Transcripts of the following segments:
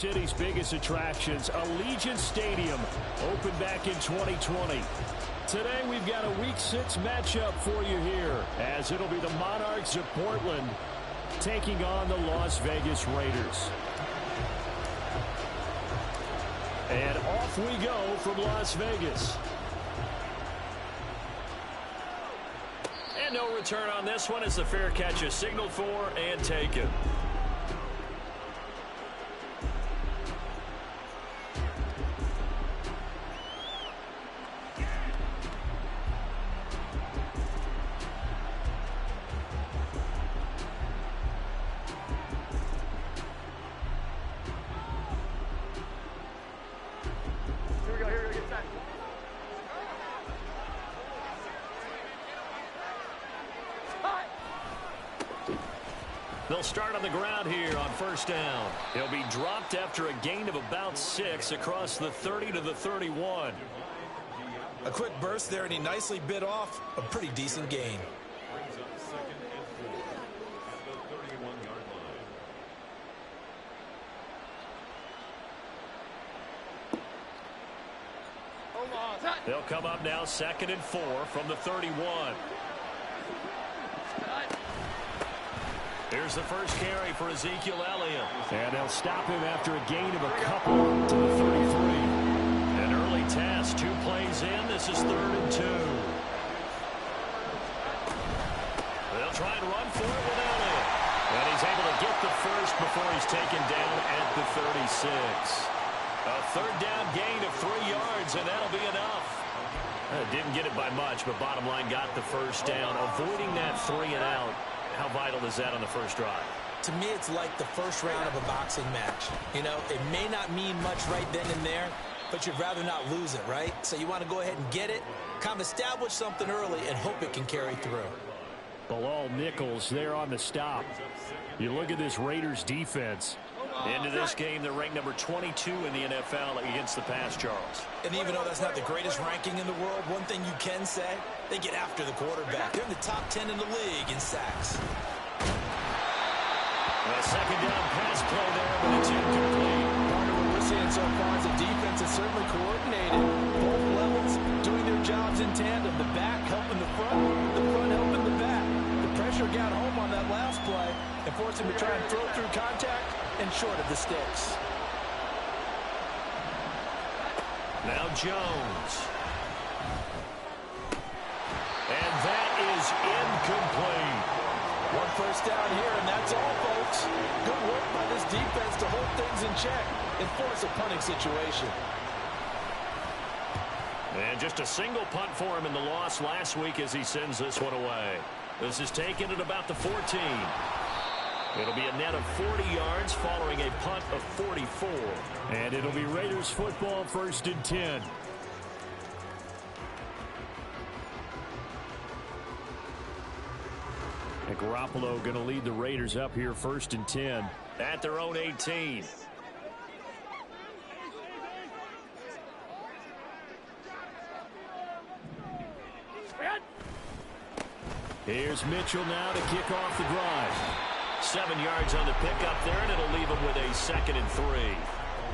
City's biggest attractions, Allegiant Stadium, opened back in 2020. Today we've got a Week 6 matchup for you here, as it'll be the Monarchs of Portland taking on the Las Vegas Raiders. And off we go from Las Vegas. And no return on this one as the fair catch is signaled for and taken. They'll start on the ground here on first down. He'll be dropped after a gain of about 6 across the 30 to the 31. A quick burst there, and he nicely bit off a pretty decent gain. They'll come up now 2nd and 4 from the 31. Here's the first carry for Ezekiel Elliott. And they'll stop him after a gain of a couple to the 33. An early test, 2 plays in. This is 3rd and 2. They'll try and run for it with Elliott. And he's able to get the first before he's taken down at the 36. A 3rd down gain of 3 yards, and that'll be enough. Didn't get it by much, but bottom line got the first down. Avoiding that 3 and out. How vital is that on the first drive? To me, it's like the first round of a boxing match. You know, it may not mean much right then and there, but you'd rather not lose it, right? So you want to go ahead and get it, kind of establish something early, and hope it can carry through. Bilal Nichols there on the stop. You look at this Raiders defense. Into this game, they're ranked number 22 in the NFL against the pass, Charles. And even though that's not the greatest ranking in the world, one thing you can say, they get after the quarterback. They're in the top 10 in the league in sacks. A 2nd down pass play there, but it's incomplete. What we're seeing so far is the defense is certainly coordinated. Both levels doing their jobs in tandem. The back helping the front helping the back. The pressure got home on that last play and forced him to try and throw through contact and short of the sticks. Now Jones. And that is incomplete. 1 first down here, and that's all, folks. Good work by this defense to hold things in check and force a punting situation. And just a single punt for him in the loss last week as he sends this one away. This is taken at about the 14. It'll be a net of 40 yards following a punt of 44. And it'll be Raiders football 1st and 10. And Garoppolo going to lead the Raiders up here 1st and 10 at their own 18. Here's Mitchell now to kick off the drive. 7 yards on the pickup there, and it'll leave him with a 2nd and 3.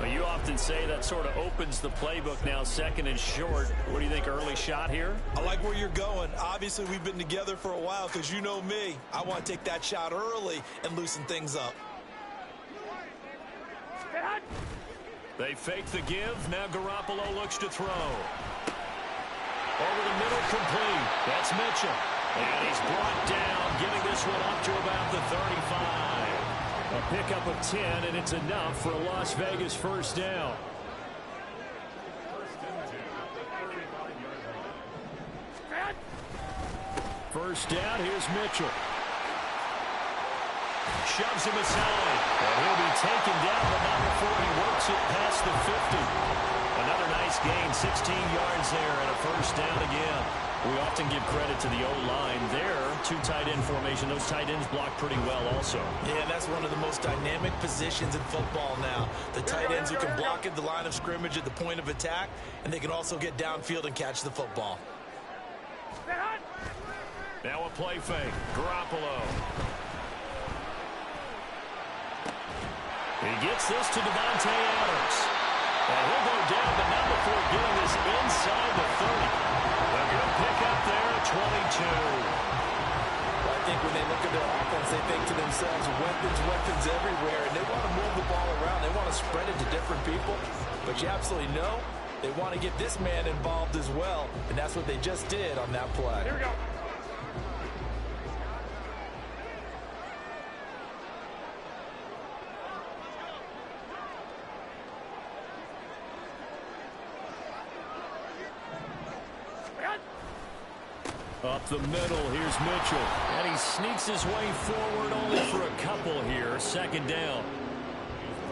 But you often say that sort of opens the playbook now, 2nd and short. What do you think, early shot here? I like where you're going. Obviously, we've been together for a while because you know me. I want to take that shot early and loosen things up. They fake the give. Now Garoppolo looks to throw. Over the middle, complete. That's Mitchell. And he's brought down, giving this one up to about the 35. A pickup of 10, and it's enough for a Las Vegas first down. First down, here's Mitchell. Shoves him aside. And he'll be taken down, but not before he works it past the 50. Another nice gain, 16 yards there, and a first down again. We often give credit to the O-line there. 2 tight end formation. Those tight ends block pretty well also. Yeah, that's one of the most dynamic positions in football now. The tight ends who can block at the line of scrimmage at the point of attack, and they can also get downfield and catch the football. Now a play fake. Garoppolo. He gets this to Devontae Adams. And he'll go down, but not before getting this inside the 30. A good pickup there at 22. Well, I think when they look at their offense, they think to themselves, weapons, weapons everywhere, and they want to move the ball around. They want to spread it to different people. But you absolutely know they want to get this man involved as well, and that's what they just did on that play. Here we go. Up the middle, here's Mitchell. And he sneaks his way forward only for a couple here. Second down.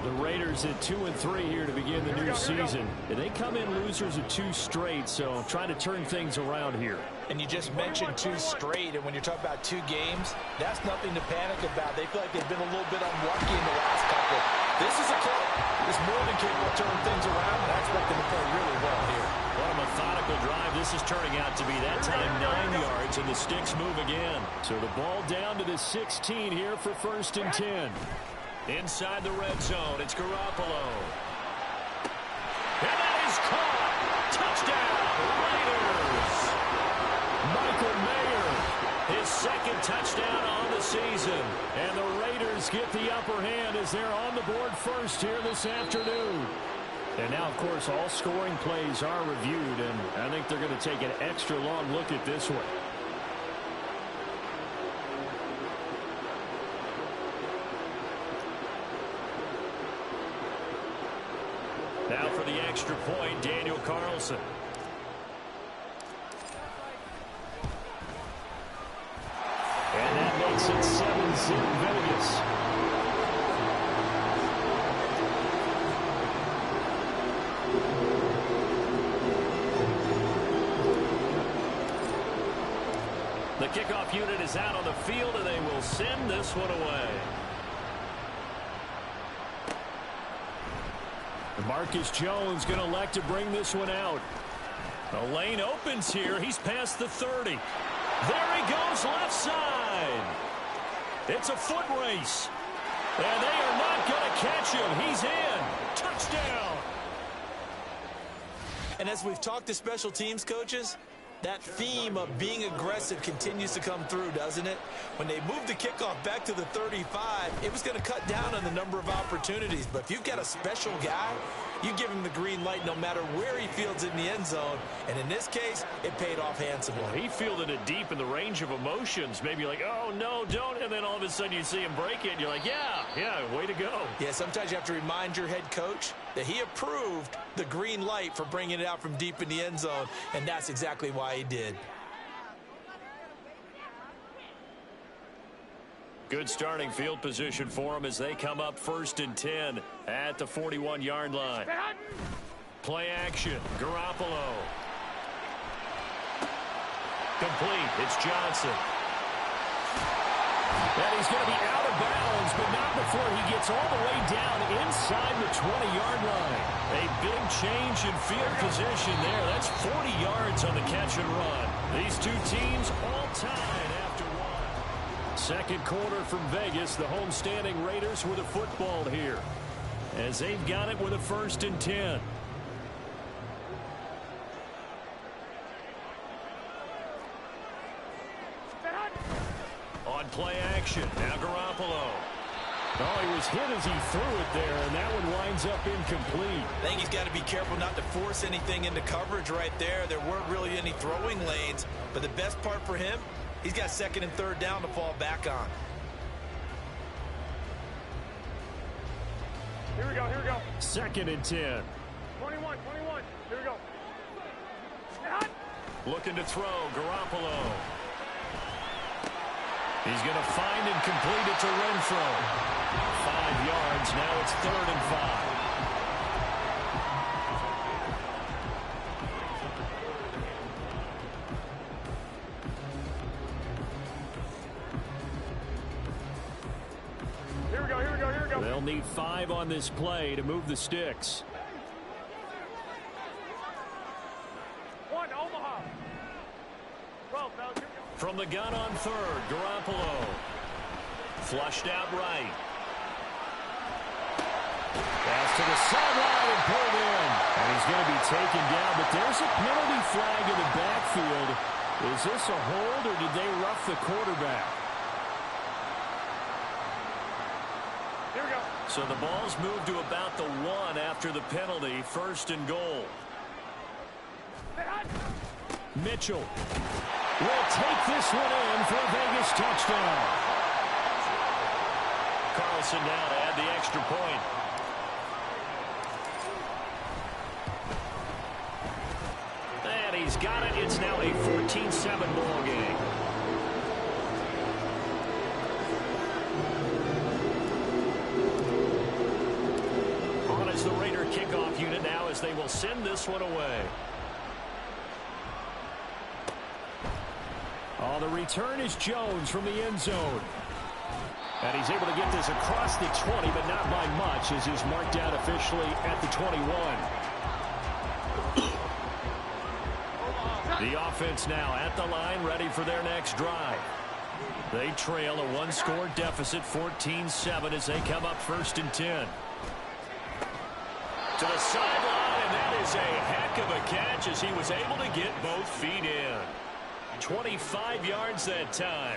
The Raiders at 2-3 here to begin the new season. They come in losers of 2 straight, so trying to turn things around here. And you just mentioned 2 straight, and when you're talking about 2 games, that's nothing to panic about. They feel like they've been a little bit unlucky in the last couple. This is a club that's more than capable of turning things around, and I expect them to play really well here. What a methodical drive this is turning out to be. That time 9 yards, and the Sticks move again. So the ball down to the 16 here for 1st and 10. Inside the red zone, it's Garoppolo. And that is caught. Touchdown, Raiders. Michael Mayer, his 2nd touchdown on the season. And the Raiders get the upper hand as they're on the board first here this afternoon. And now, of course, all scoring plays are reviewed, and I think they're going to take an extra long look at this one. Now for the extra point, Daniel Carlson. And that makes it 7-0 Vegas. The kickoff unit is out on the field, and they will send this one away. Marcus Jones going to elect to bring this one out. The lane opens here. He's past the 30. There he goes, left side. It's a foot race. And they are not going to catch him. He's in. Touchdown. And as we've talked to special teams coaches, that theme of being aggressive continues to come through, doesn't it? When they moved the kickoff back to the 35, it was going to cut down on the number of opportunities. But if you've got a special guy, you give him the green light no matter where he fields in the end zone. And in this case, it paid off handsomely. Well, he fielded it deep in the range of emotions. Maybe like, oh, no, don't. And then all of a sudden you see him break it, and you're like, yeah, way to go. Yeah, sometimes you have to remind your head coach that he approved the green light for bringing it out from deep in the end zone, and that's exactly why he did. Good starting field position for them as they come up 1st and 10 at the 41-yard line. Play action. Garoppolo. Complete. It's Johnson. And he's going to be out of bounds, but not before he gets all the way down inside the 20-yard line. A big change in field position there. That's 40 yards on the catch and run. These two teams all tied after one. Second quarter from Vegas. The home-standing Raiders with a football here as they've got it with a 1st and 10. On play action, now Garoppolo. Oh, he was hit as he threw it there, and that one winds up incomplete. I think he's got to be careful not to force anything into coverage right there. There weren't really any throwing lanes, but the best part for him, he's got 2nd and 3rd down to fall back on. Here we go, here we go. 2nd and 10. 21, here we go. Looking to throw, Garoppolo. He's going to find and complete it to Renfro. 5 yards, now it's 3rd and 5. Here we go. They'll need 5 on this play to move the Sticks. 1, Omaha. 12, fellas, here we go. From the gun on 3rd, Garoppolo. Flushed out right. Pass to the sideline and pulled in. And he's going to be taken down, but there's a penalty flag in the backfield. Is this a hold, or did they rough the quarterback? Here we go. So the ball's moved to about the 1 after the penalty, 1st and goal. Mitchell will take this one in for a Vegas touchdown. Carlson now to add the extra point. And he's got it. It's now a 14-7 ball game. On is the Raider kickoff unit now as they will send this one away. Oh, the return is Jones from the end zone. And he's able to get this across the 20, but not by much, as he's marked out officially at the 21. The offense now at the line, ready for their next drive. They trail a 1-score deficit, 14-7, as they come up 1st and 10. To the sideline, and that is a heck of a catch as he was able to get both feet in. 25 yards that time.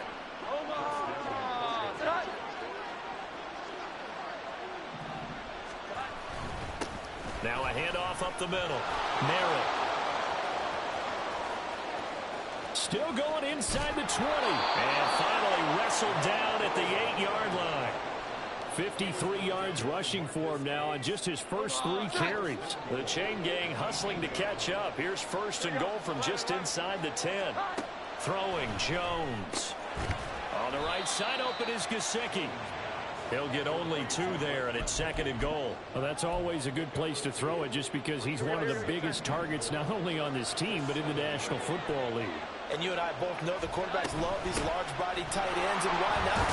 Now a handoff up the middle. Merrill. Still going inside the 20. And finally wrestled down at the 8-yard line. 53 yards rushing for him now on just his first 3 carries. The chain gang hustling to catch up. Here's 1st and goal from just inside the 10. Throwing Jones. On the right side open is Gesicki. He'll get only 2 there, and it's 2nd and goal. Well, that's always a good place to throw it just because he's one of the biggest targets not only on this team but in the National Football League. And you and I both know the quarterbacks love these large-bodied tight ends, and why not?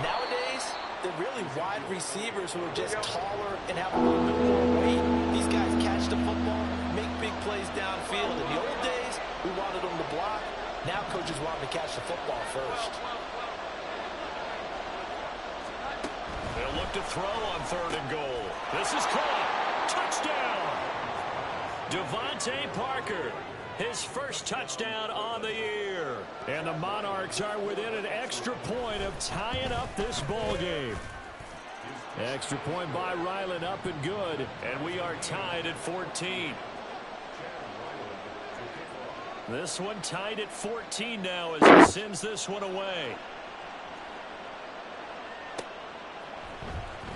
Nowadays, they're really wide receivers who are just taller and have a little bit more weight. These guys catch the football, make big plays downfield. In the old days, we wanted them to block. Now coaches want them to catch the football first. They'll look to throw on 3rd and goal. This is caught. Touchdown! Devontae Parker. His first touchdown on the year. And the Monarchs are within an extra point of tying up this ball game. Extra point by Ryland, up and good. And we are tied at 14. This one tied at 14 now as he sends this one away.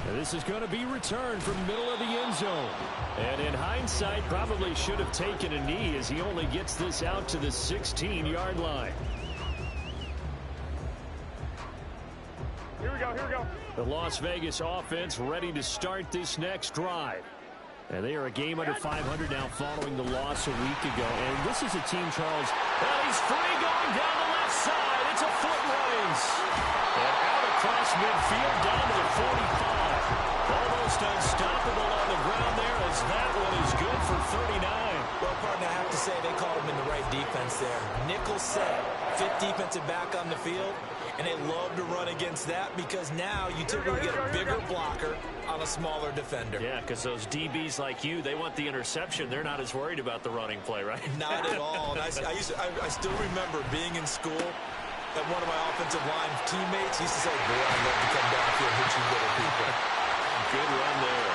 And this is going to be returned from the middle of the end zone. And in hindsight, probably should have taken a knee as he only gets this out to the 16-yard line. Here we go, here we go. The Las Vegas offense ready to start this next drive. And they are a game under 500 now following the loss a week ago. And this is a team, Charles. And he's free going down the left side. It's a foot race. And out across midfield down to the 45. Almost unstoppable on the ground there as that one is good for 39. Well, partner, I have to say they called him in the right defense there. Nickel set, 5th defensive back on the field. And they love to run against that because now you typically get a bigger blocker on a smaller defender. Yeah, because those DBs like you, they want the interception. They're not as worried about the running play, right? Not at all. And I still remember being in school that one of my offensive line teammates used to say, boy, I'd love to come down here and hit you little people. Good run there.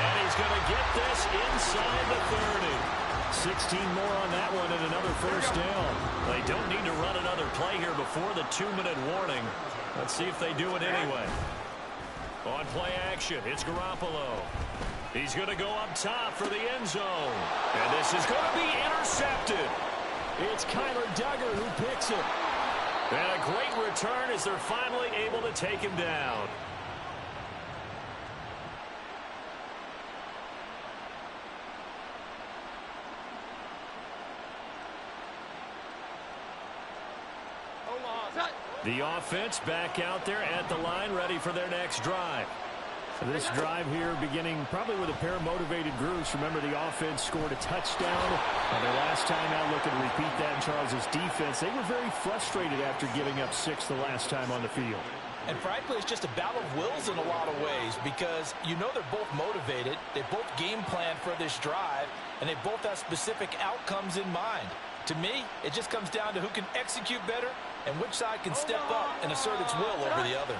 And he's going to get this inside the 30. 16 more on that one and another first down. They don't need to run another play here before the 2-minute warning. Let's see if they do it anyway. On play action, it's Garoppolo. He's going to go up top for the end zone. And this is going to be intercepted. It's Kyler Duggar who picks it. And a great return as they're finally able to take him down. The offense back out there at the line, ready for their next drive. This drive here beginning probably with a pair of motivated groups. Remember, the offense scored a touchdown on their last time out. Looking to repeat that in Charles's defense. They were very frustrated after giving up 6 the last time on the field. And frankly, it's just a battle of wills in a lot of ways because you know they're both motivated, they both game plan for this drive, and they both have specific outcomes in mind. To me, it just comes down to who can execute better and which side can step up and assert its will over the other.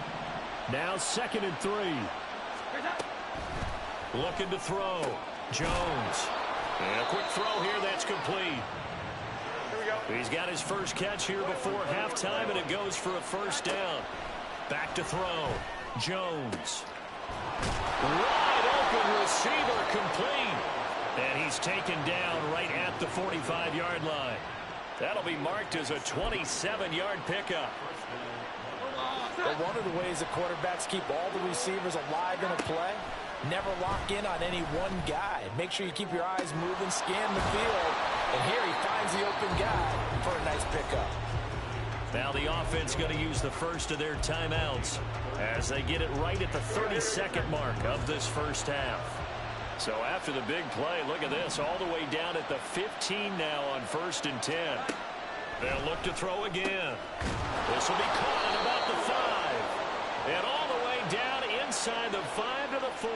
Now 2nd and 3. Looking to throw. Jones. And a quick throw here that's complete. He's got his first catch here before halftime, and it goes for a first down. Back to throw. Jones. Wide open receiver complete. And he's taken down right at the 45-yard line. That'll be marked as a 27-yard pickup. Well, one of the ways that quarterbacks keep all the receivers alive in a play, never lock in on any one guy. Make sure you keep your eyes moving, scan the field, and here he finds the open guy for a nice pickup. Now the offense going to use the first of their timeouts as they get it right at the 32nd mark of this first half. So after the big play, look at this, all the way down at the 15 now on 1st and 10. They'll look to throw again. This will be caught at about the 5. And all the way down inside the 5 to the 4.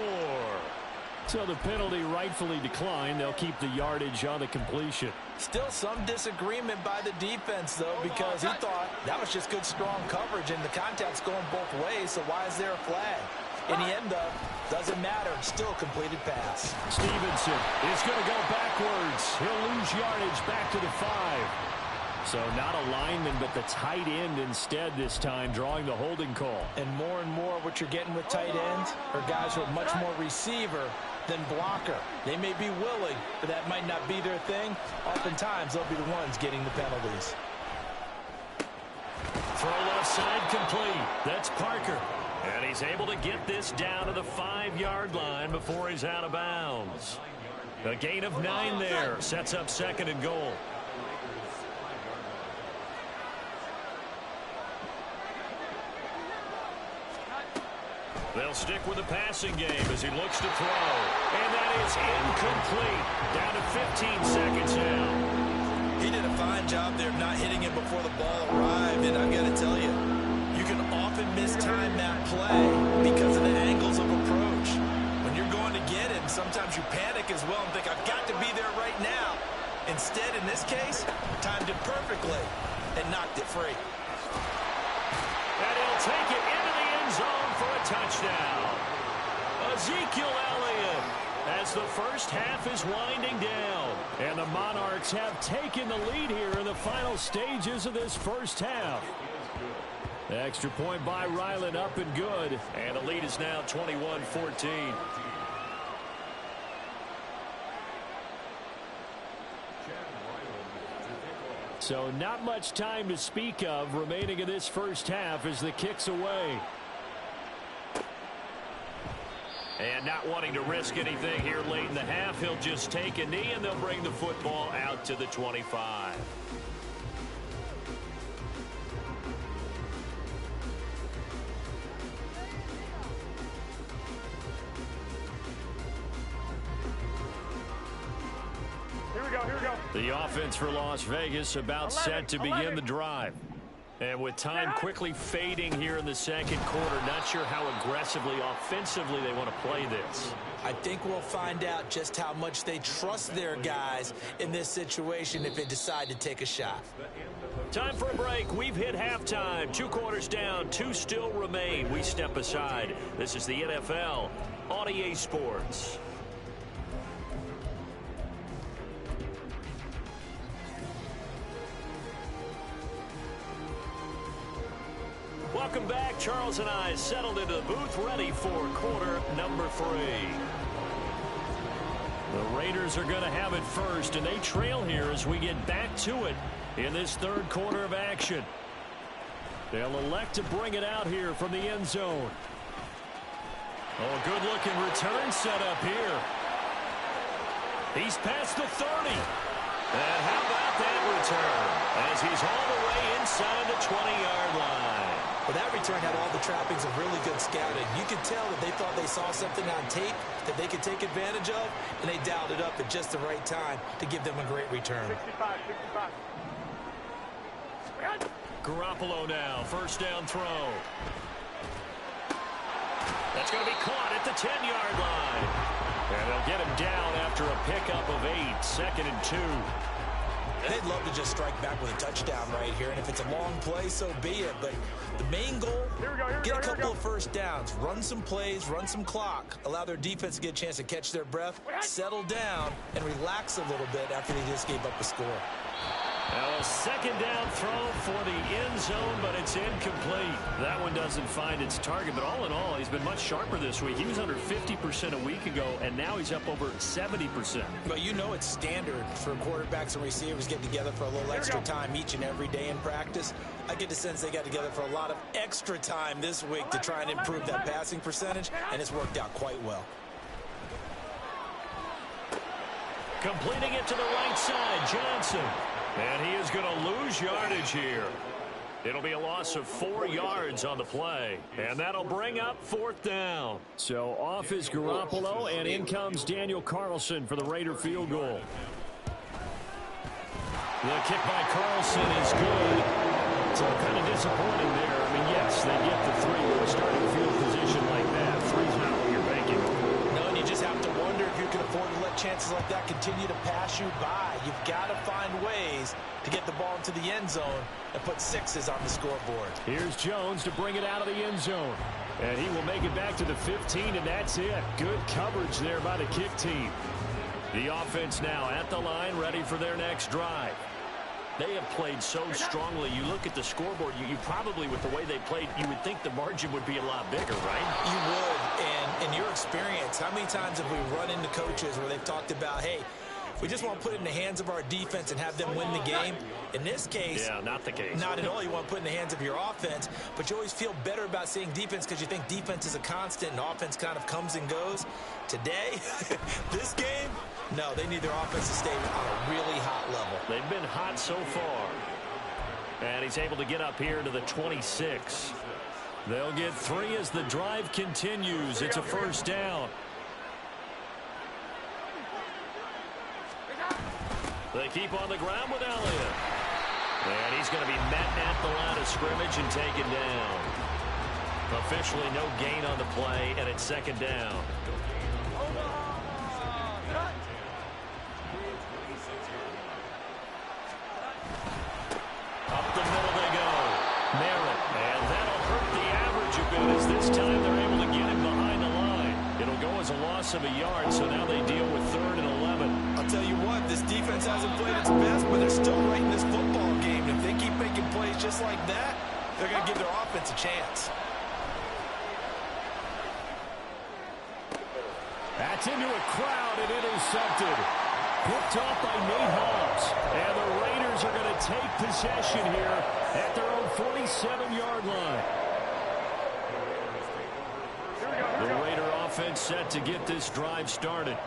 So the penalty rightfully declined. They'll keep the yardage on the completion. Still some disagreement by the defense, though, because he thought that was just good, strong coverage, and the contact's going both ways, so why is there a flag? In the end, though, doesn't matter. Still completed pass. Stevenson is going to go backwards. He'll lose yardage back to the 5. So not a lineman, but the tight end instead this time, drawing the holding call. And more what you're getting with tight ends are guys who are much more receiver than blocker. They may be willing, but that might not be their thing. Oftentimes, they'll be the ones getting the penalties. Throw left side complete. That's Parker. And he's able to get this down to the 5-yard line before he's out of bounds. A gain of 9 there. Sets up 2nd and goal. They'll stick with the passing game as he looks to throw. And that is incomplete. Down to 15 seconds now. He did a fine job there of not hitting it before the ball arrived. And I've got to tell you, you can often mistime that play because of the angles of approach. When you're going to get it, sometimes you panic as well and think, I've got to be there right now. Instead, in this case, timed it perfectly and knocked it free. And he'll take it into the end zone for a touchdown. Ezekiel Elliott as the first half is winding down. And the Monarchs have taken the lead here in the final stages of this first half. The extra point by Ryland up and good. And the lead is now 21-14. So not much time to speak of remaining in this first half as the kick's away. And not wanting to risk anything here late in the half, he'll just take a knee and they'll bring the football out to the 25. Here we go. The offense for Las Vegas about set to begin the drive. And with time quickly fading here in the second quarter, not sure how aggressively, offensively they want to play this. I think we'll find out just how much they trust their guys in this situation if they decide to take a shot. Time for a break. We've hit halftime. 2 quarters down, 2 still remain. We step aside. This is the NFL on EA Sports. Welcome back. Charles and I settled into the booth, ready for quarter number 3. The Raiders are going to have it first, and they trail here as we get back to it in this third quarter of action. They'll elect to bring it out here from the end zone. Oh, good-looking return set up here. He's past the 30. And how about that return as he's all the way inside the 20-yard line. Well, that return had all the trappings of really good scouting. You could tell that they thought they saw something on tape that they could take advantage of, and they dialed it up at just the right time to give them a great return. 65. Garoppolo now, first down throw. That's going to be caught at the 10-yard line. And they'll get him down after a pickup of 8, 2nd and 2. They'd love to just strike back with a touchdown right here, and if it's a long play, so be it. But the main goal, get a couple of first downs, run some plays, run some clock, allow their defense to get a chance to catch their breath, settle down, and relax a little bit after they just gave up a score. Now a 2nd down throw for the end zone, but it's incomplete. That one doesn't find its target, but all in all, he's been much sharper this week. He was under 50% a week ago, and now he's up over 70%. But you know it's standard for quarterbacks and receivers getting together for a little extra time each and every day in practice. I get the sense they got together for a lot of extra time this week to try and improve that passing percentage, and it's worked out quite well. Completing it to the right side, Johnson. And he is going to lose yardage here. It'll be a loss of 4 yards on the play. And that'll bring up 4th down. So off is Garoppolo, and in comes Daniel Carlson for the Raider field goal. The kick by Carlson is good. So kind of disappointing there. I mean, yes, they get the 3 with a starting field position like that. 3's not what you're banking on. No, and you just have to wonder if you can afford to let chances like that continue to pass you by. You've got to find ways to get the ball into the end zone and put 6s on the scoreboard. Here's Jones to bring it out of the end zone. And he will make it back to the 15, and that's it. Good coverage there by the kick team. The offense now at the line, ready for their next drive. They have played so strongly. You look at the scoreboard, you probably, with the way they played, you would think the margin would be a lot bigger, right? You would. And in your experience, how many times have we run into coaches where they've talked about, hey, we just want to put it in the hands of our defense and have them win the game? In this case, yeah, not the case. Not at all. You want to put it in the hands of your offense, but you always feel better about saying defense because you think defense is a constant and offense kind of comes and goes. Today, this game, no, they need their offense to stay on a really hot level. They've been hot so far. And he's able to get up here to the 26. They'll get 3 as the drive continues. It's a 1st down. They keep on the ground with Elliott. And he's going to be met at the line of scrimmage and taken down. Officially no gain on the play, and it's 2nd down. Up the middle they go. Merritt. And that'll hurt the average a bit as this time they're able to get him behind the line. It'll go as a loss of a yard, so now they deal with 3rd and 11. I'll tell you what, this defense hasn't played its best, but they're still right in this football game. If they keep making plays just like that, they're going to give their offense a chance. That's into a crowd and intercepted. Picked off by Nate Hobbs. And the Raiders are going to take possession here at their own 47-yard line. The Raider offense set to get this drive started.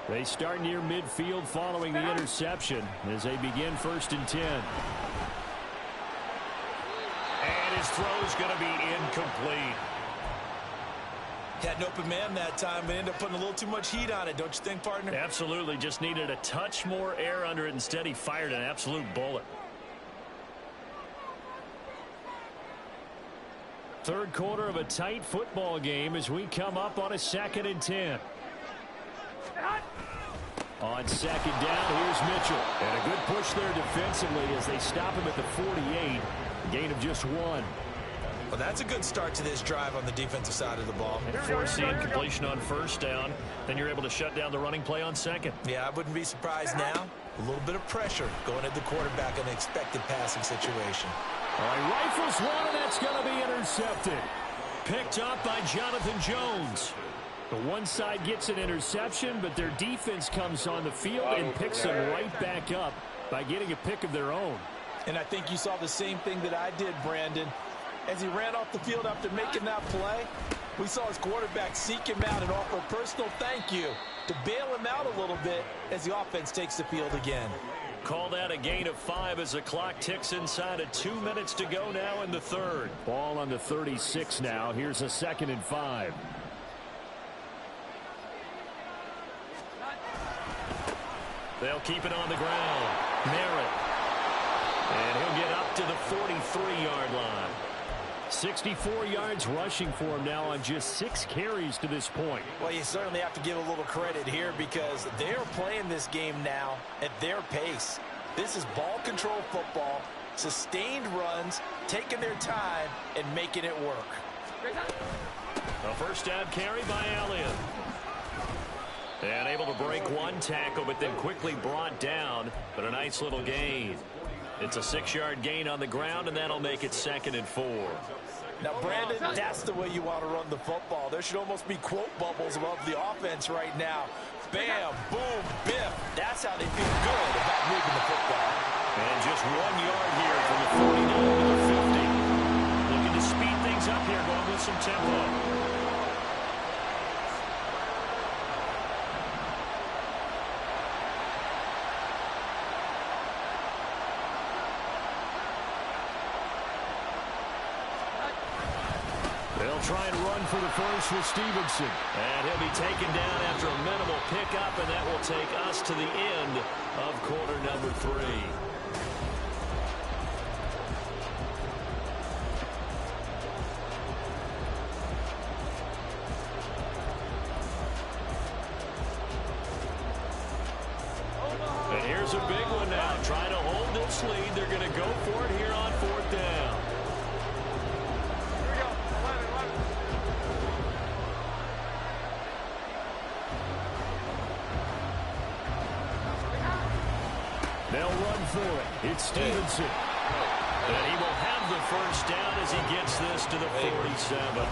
They start near midfield following the interception as they begin 1st and 10. And his throw is going to be incomplete. Had an open man that time, but ended up putting a little too much heat on it, don't you think, partner? Absolutely. Just needed a touch more air under it. Instead, he fired an absolute bullet. 3rd quarter of a tight football game as we come up on a 2nd and 10. On 2nd down, here's Mitchell. And a good push there defensively as they stop him at the 48. Gain of just 1. Well, that's a good start to this drive on the defensive side of the ball. Force the incompletion on 1st down. Then you're able to shut down the running play on 2nd. Yeah, I wouldn't be surprised now. A little bit of pressure going at the quarterback in an expected passing situation. All right, rifles one, and that's going to be intercepted. Picked up by Jonathan Jones. The one side gets an interception, but their defense comes on the field and picks them right back up by getting a pick of their own. And I think you saw the same thing that I did, Brandon. As he ran off the field after making that play, we saw his quarterback seek him out and offer a personal thank you to bail him out a little bit as the offense takes the field again. Call that a gain of 5 as the clock ticks inside of 2 minutes to go now in the 3rd. Ball on the 36 now. Here's a 2nd and 5. They'll keep it on the ground. Merritt. And he'll get up to the 43-yard line. 64 yards rushing for him now on just 6 carries to this point. Well, you certainly have to give a little credit here because they're playing this game now at their pace. This is ball control football, sustained runs, taking their time, and making it work. A first down carry by Elliott. And able to break one tackle, but then quickly brought down. But a nice little gain. It's a 6-yard gain on the ground, and that'll make it 2nd and 4. Now, Brandon, that's the way you want to run the football. There should almost be quote bubbles above the offense right now. Bam, boom, biff. That's how they feel good about moving the football. And just 1 yard here from the 49 to the 50. Looking to speed things up here, going with some tempo. They'll try and run for the first with Stevenson. And he'll be taken down after a minimal pickup, and that will take us to the end of quarter number 3. And here's a big one now. Trying to hold this lead. They're going to go for it here on 4th down. They'll run for it. It's Stevenson. And he will have the first down as he gets this to the 47.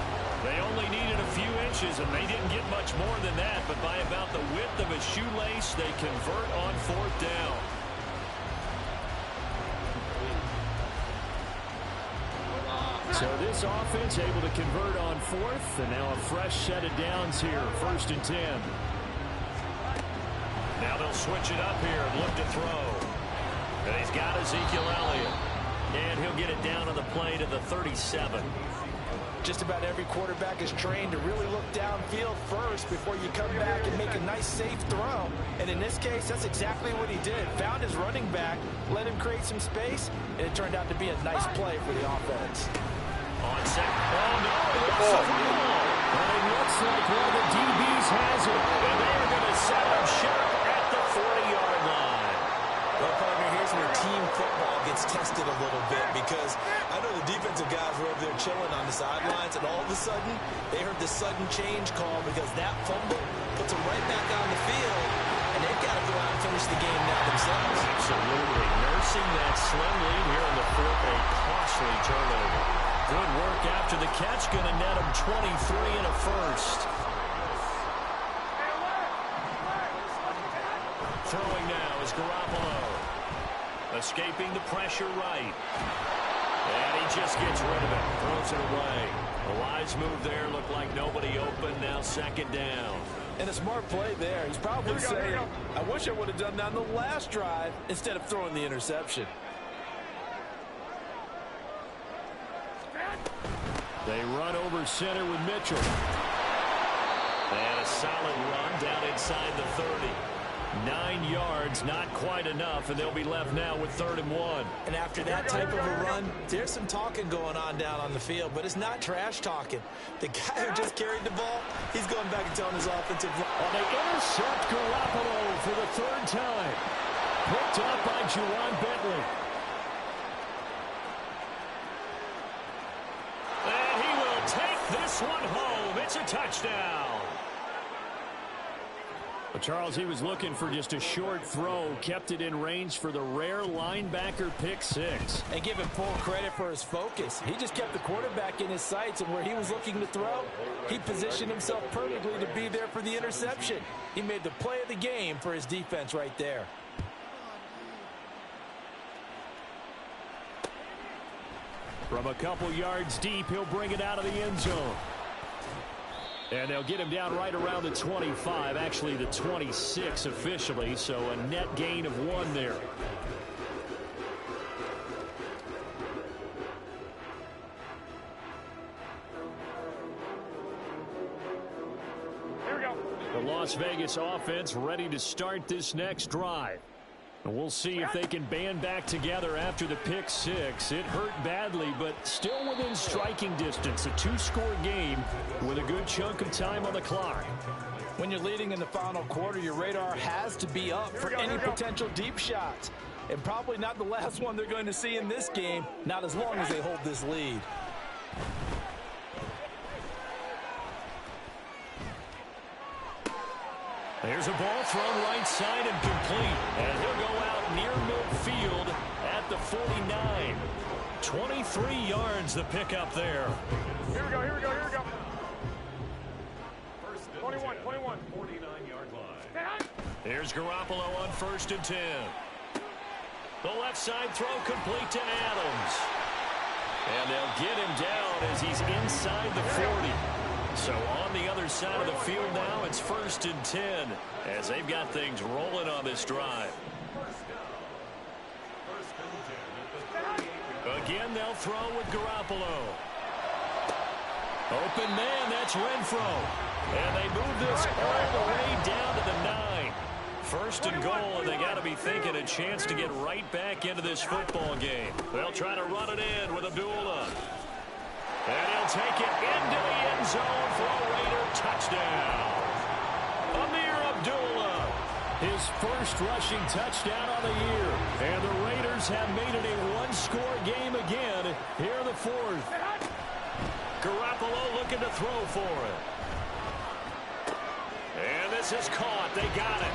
They only needed a few inches, and they didn't get much more than that. But by about the width of a shoelace, they convert on 4th down. So this offense able to convert on 4th, and now a fresh set of downs here, 1st and 10. Now they'll switch it up here and look to throw. And he's got Ezekiel Elliott. And he'll get it down on the play to the 37. Just about every quarterback is trained to really look downfield first before you come back and make a nice, safe throw. And in this case, that's exactly what he did. Found his running back, let him create some space, and it turned out to be a nice play for the offense. On second. Oh, no. But it looks like one of the DBs has it. And they're going to set him sharp at the 40-yard line. Well, partner, here's where team football gets tested a little bit because I know the defensive guys were over there chilling on the sidelines, and all of a sudden, they heard the sudden change call because that fumble puts them right back on the field, and they've got to go out and finish the game now themselves. Absolutely. Nursing that slim lead here in the 4th, a costly turnover. Good work after the catch, going to net him 23 and a first. Throwing now is Garoppolo. Escaping the pressure right. And he just gets rid of it. Throws it away. A wise move there. Looked like nobody open. Now 2nd down. And a smart play there. He's probably saying, I wish I would have done that on the last drive instead of throwing the interception. They run over center with Mitchell. And a solid run down inside the 30. 9 yards, not quite enough, and they'll be left now with 3rd and 1. And after that type of a run, there's some talking going on down on the field, but it's not trash talking. The guy who just carried the ball, he's going back and telling his offensive line. And they intercept Garoppolo for the 3rd time. Picked up by Juwan Bentley. And he will take this one home. It's a touchdown. But Charles, he was looking for just a short throw, kept it in range for the rare linebacker pick 6. And give him full credit for his focus. He just kept the quarterback in his sights, and where he was looking to throw, he positioned himself perfectly to be there for the interception. He made the play of the game for his defense right there. From a couple yards deep, he'll bring it out of the end zone. And they'll get him down right around the 25, actually the 26 officially, so a net gain of 1 there. Here we go. The Las Vegas offense ready to start this next drive. And we'll see if they can band back together after the pick six. It hurt badly, but still within striking distance. A two-score game with a good chunk of time on the clock. When you're leading in the final quarter, your radar has to be up for any potential deep shots. And probably not the last one they're going to see in this game, not as long as they hold this lead. There's a ball thrown right side and complete. And he'll go out near midfield at the 49. 23 yards the pickup there. Here we go, here we go, here we go. 21, 21. 49-yard line. Here's Garoppolo on 1st and 10. The left side throw complete to Adams. And they'll get him down as he's inside the 40. So on the other side of the field now, it's 1st and 10 as they've got things rolling on this drive. Again, they'll throw with Garoppolo. Open man, that's Renfro. And they move this all the way down to the 9. 1st and goal, and they got to be thinking a chance to get right back into this football game. They'll try to run it in with Abdullah. And he'll take it into the end zone for a Raider touchdown. Amir Abdullah, his first rushing touchdown on the year. And the Raiders have made it a one-score game again here in the 4th. Garoppolo looking to throw for it. And this is caught. They got it.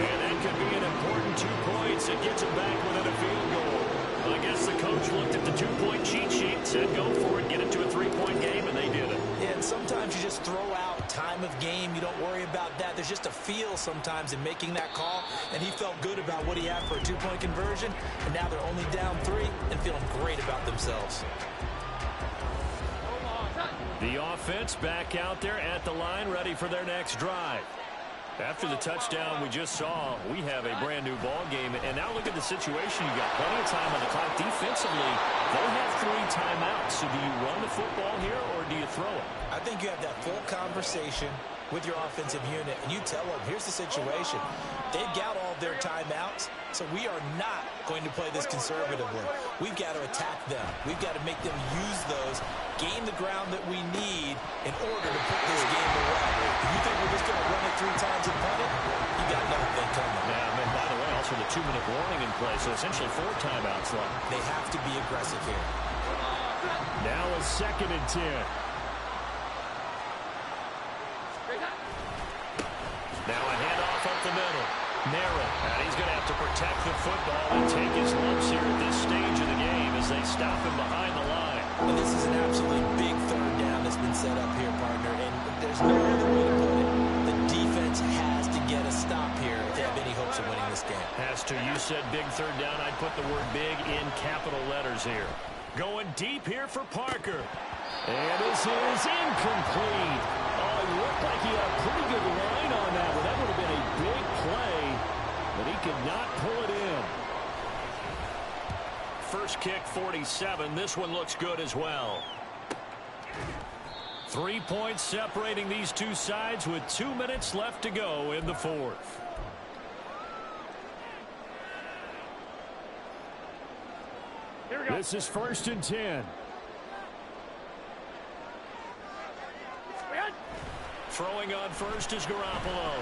And that could be an important 2 points. It gets it back within a field goal. I guess the coach looked at the 2-point cheat sheet, said go for it, get it to a 3-point game, and they did it. Yeah, and sometimes you just throw out time of game. You don't worry about that. There's just a feel sometimes in making that call, and he felt good about what he had for a 2-point conversion, and now they're only down 3 and feeling great about themselves. The offense back out there at the line, ready for their next drive. After the touchdown we just saw, we have a brand-new ball game. And now look at the situation. You got plenty of time on the clock. Defensively, they have 3 timeouts. So do you run the football here or do you throw it? I think you have that full conversation with your offensive unit, and you tell them, here's the situation. They've got all their timeouts, so we are not going to play this conservatively. We've got to attack them. We've got to make them use those, gain the ground that we need in order to put this game away. If you think we're just going to run it 3 times and punt it, you got nothing coming. Yeah, and by the way, also the 2-minute warning in play, so essentially 4 timeouts left. They have to be aggressive here. Now a 2nd and 10. Now a handoff up the middle. Narrow. And he's going to have to protect the football and take his lumps here at this stage of the game as they stop him behind the line. And this is an absolutely big 3rd down that's been set up here, partner. And there's no other way to put it. The defense has to get a stop here if they have any hopes of winning this game. Has to. You said big 3rd down. I'd put the word big in capital letters here. Going deep here for Parker. And this is incomplete. Oh, it looked like he had a pretty good line on that one. That would have been a big play, but he could not pull it in. First kick, 47. This one looks good as well. 3 points separating these two sides with 2 minutes left to go in the 4th. Here we go. This is 1st and 10. Throwing on first is Garoppolo.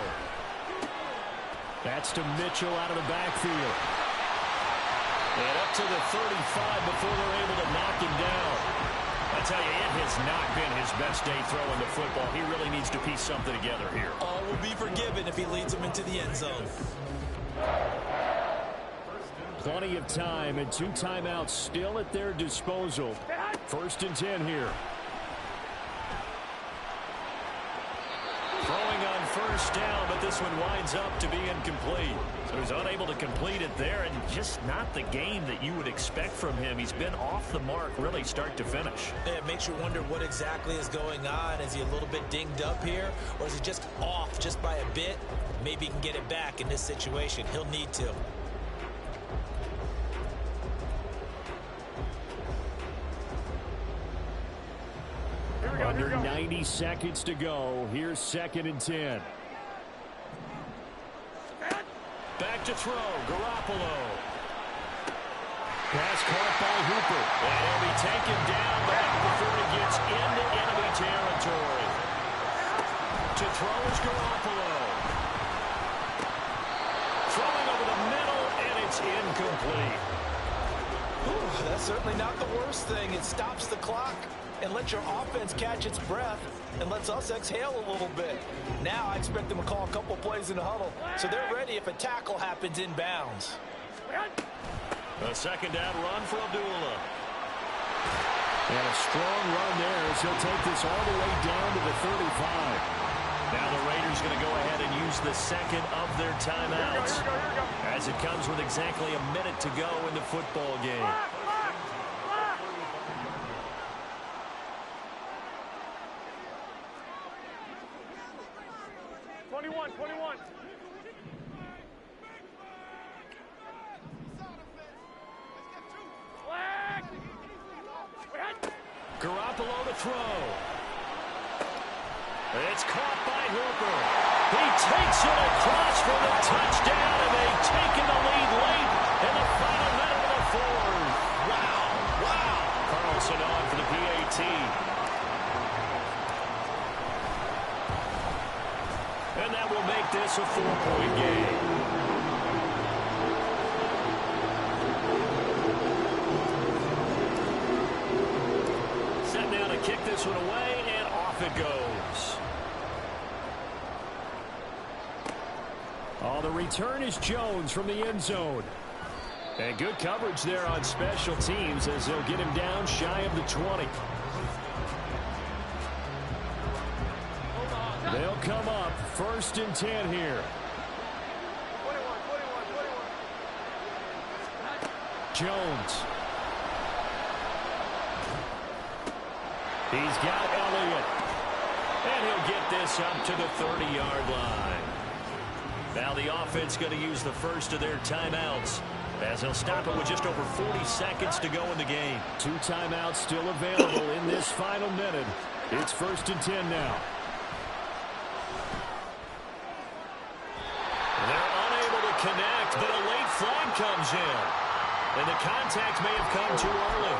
That's to Mitchell out of the backfield. And up to the 35 before they're able to knock him down. I tell you, it has not been his best day throwing the football. He really needs to piece something together here. All will be forgiven if he leads them into the end zone. Plenty of time and 2 timeouts still at their disposal. 1st and 10 here. Throwing on first down, but this one winds up to be incomplete. So he's unable to complete it there, and just not the game that you would expect from him. He's been off the mark really start to finish. Yeah, it makes you wonder what exactly is going on. Is he a little bit dinged up here, or is he just off just by a bit? Maybe he can get it back in this situation. He'll need to. Under 90 seconds to go. Here's 2nd and 10. Back to throw. Garoppolo. Pass caught by Hooper. And he'll be taken down back before he gets into enemy territory. To throw is Garoppolo. Throwing over the middle, and it's incomplete. Whew, that's certainly not the worst thing. It stops the clock and lets your offense catch its breath and lets us exhale a little bit. Now I expect them to call a couple plays in the huddle, so they're ready if a tackle happens inbounds. A second down run for Abdullah. And a strong run there as he'll take this all the way down to the 35. Now the Raiders going to go ahead and use the second of their timeouts as it comes with exactly a minute to go in the football game. Garoppolo to throw. It's caught by Hooper. He takes it across for the touchdown, and they've taken the lead late in the final minute of the fourth. Wow, wow. Carlson on for the PAT. And that will make this a 4-point game. Kick this one away, and off it goes. Oh, the return is Jones from the end zone. And good coverage there on special teams as they'll get him down shy of the 20. They'll come up 1st and 10 here. Jones. He's got Elliott. And he'll get this up to the 30-yard line. Now the offense going to use the first of their timeouts as he'll stop it with just over 40 seconds to go in the game. 2 timeouts still available in this final minute. It's 1st and 10 now. They're unable to connect, but a late flag comes in. And the contact may have come too early.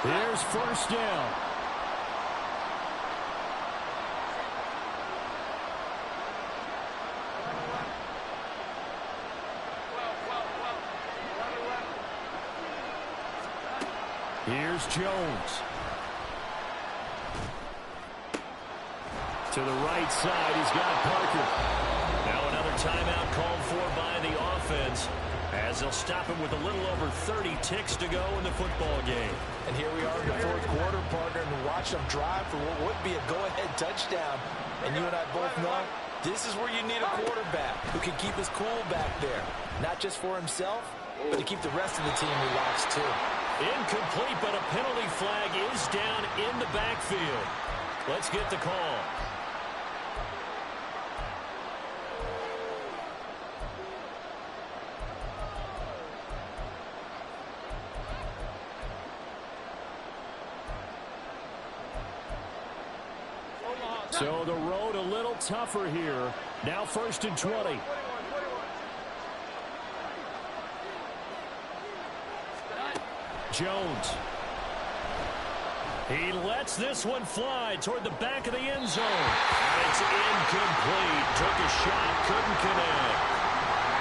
Here's 1st down. Here's Jones. To the right side, he's got Parker. Now another timeout called for by the offense as they'll stop him with a little over 30 ticks to go in the football game. And here we are in the 4th quarter, partner, and watch them drive for what would be a go-ahead touchdown. And you and I both know this is where you need a quarterback who can keep his cool back there. Not just for himself, but to keep the rest of the team relaxed too. Incomplete, but a penalty flag is down in the backfield. Let's get the call. So the road a little tougher here. Now 1st and 20. Jones. He lets this one fly toward the back of the end zone. It's incomplete. Took a shot, couldn't connect.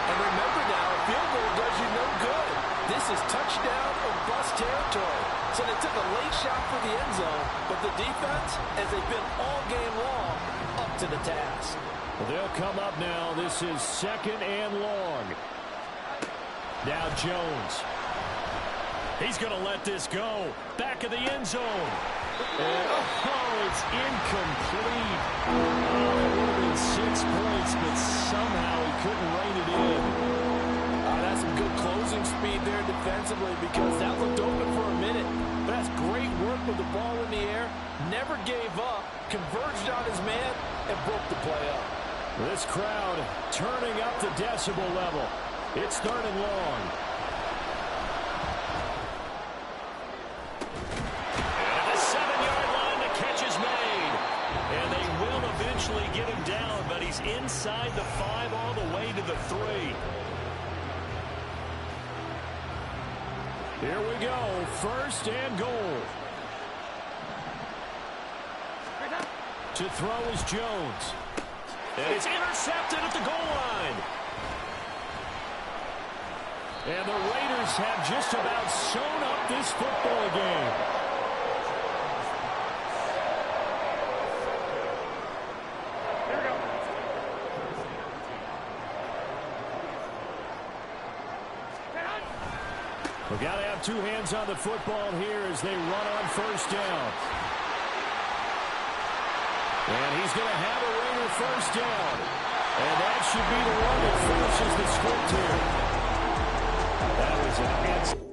And remember now, a field goal does you no good. This is touchdown or bust territory. So they took a late shot for the end zone, but the defense, as they've been all game long, up to the task. They'll come up now. This is 2nd and long. Now Jones. He's going to let this go. Back of the end zone. And, it's incomplete. It would have been 6 points, but somehow he couldn't rein it in. That's some good closing speed there defensively because that looked open for a minute. But that's great work with the ball in the air. Never gave up, converged on his man, and broke the play up. This crowd turning up the decibel level. It's 3rd and long. eventually get him down, but he's inside the 5 all the way to the 3. Here we go, 1st and goal. To throw is Jones. And it's intercepted at the goal line. And the Raiders have just about sewn up this football game. Here we go. We've got to have 2 hands on the football here as they run on 1st down. And he's going to have a Raider 1st down. And that should be the one that finishes the script here. That was an answer.